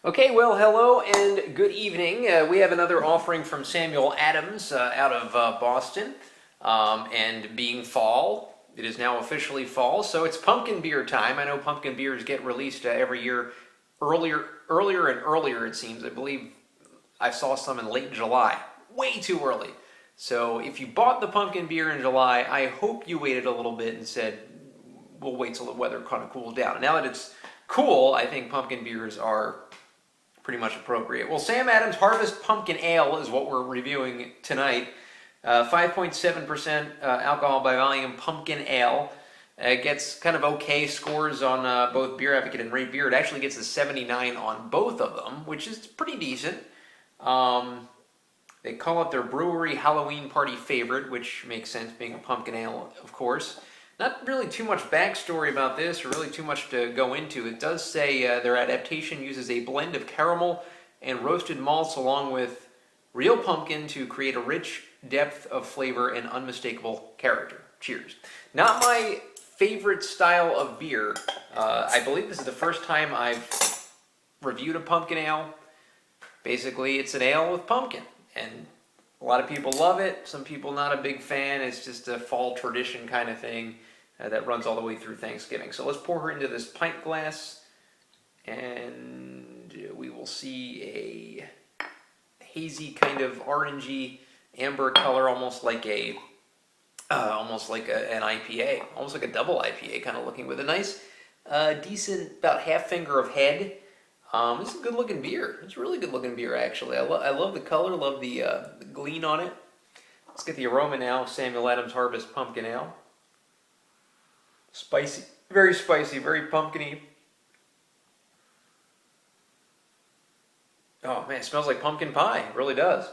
Okay, well, hello and good evening. We have another offering from Samuel Adams out of Boston. And being fall, it is now officially fall, so it's pumpkin beer time. I know pumpkin beers get released every year earlier and earlier, it seems. I believe I saw some in late July, way too early. So if you bought the pumpkin beer in July, I hope you waited a little bit and said, we'll wait till the weather kind of cools down. And now that it's cool, I think pumpkin beers are pretty much appropriate. Well, Sam Adams Harvest Pumpkin Ale is what we're reviewing tonight. 5.7% alcohol by volume pumpkin ale. It gets kind of okay scores on both Beer Advocate and Rate Beer. It actually gets a 79 on both of them, which is pretty decent. They call it their brewery Halloween party favorite, which makes sense being a pumpkin ale, of course. Not really too much backstory about this, or really too much to go into. It does say their adaptation uses a blend of caramel and roasted malts along with real pumpkin to create a rich depth of flavor and unmistakable character. Cheers. Not my favorite style of beer. I believe this is the first time I've reviewed a pumpkin ale. Basically, it's an ale with pumpkin, and a lot of people love it. Some people not a big fan. It's just a fall tradition kind of thing that runs all the way through Thanksgiving. So let's pour her into this pint glass, and we will see a hazy kind of orangey amber color, almost like an IPA, almost like a double IPA kind of looking, with a nice, decent, about half finger of head. This is a good looking beer. It's a really good looking beer, actually. I love the color, love the gleam on it. Let's get the aroma now. Samuel Adams Harvest Pumpkin Ale. Spicy, very pumpkin-y. Oh man, it smells like pumpkin pie. It really does.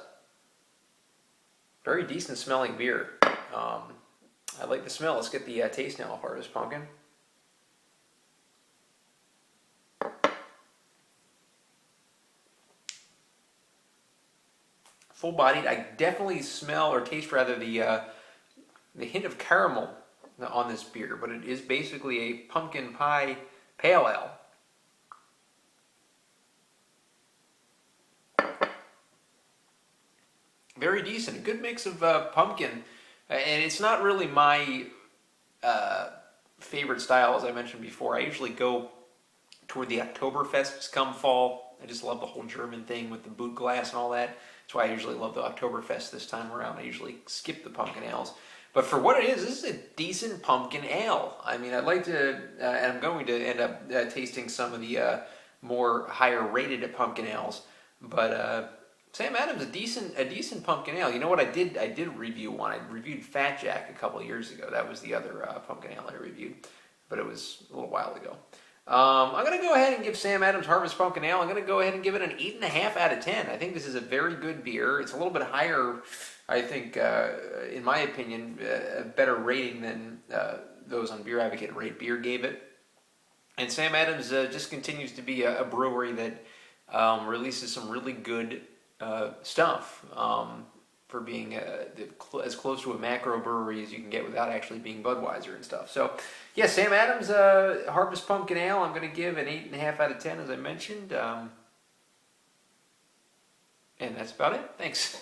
Very decent smelling beer. I like the smell. Let's get the taste now of Harvest Pumpkin. Full-bodied. I definitely smell or taste rather the hint of caramel on this beer, but it is basically a pumpkin pie pale ale. Very decent. A good mix of pumpkin, and it's not really my favorite style, as I mentioned before. I usually go toward the Oktoberfests come fall. I just love the whole German thing with the boot glass and all that. That's why I usually love the Oktoberfest this time around. I usually skip the pumpkin ales. But for what it is, this is a decent pumpkin ale. I mean, I'd like to, and I'm going to end up tasting some of the more higher rated pumpkin ales. But Sam Adams, a decent pumpkin ale. You know what I did? I did review one. I reviewed Fat Jack a couple of years ago. That was the other pumpkin ale I reviewed, but it was a little while ago. I'm going to go ahead and give Sam Adams Harvest Pumpkin Ale, I'm going to go ahead and give it an 8.5 out of 10. I think this is a very good beer. It's a little bit higher, I think, in my opinion, a better rating than those on Beer Advocate and Rate Beer gave it. And Sam Adams just continues to be a brewery that releases some really good stuff for being as close to a macro brewery as you can get without actually being Budweiser and stuff. So, yeah, Sam Adams Harvest Pumpkin Ale, I'm going to give an 8.5 out of 10, as I mentioned. And that's about it. Thanks.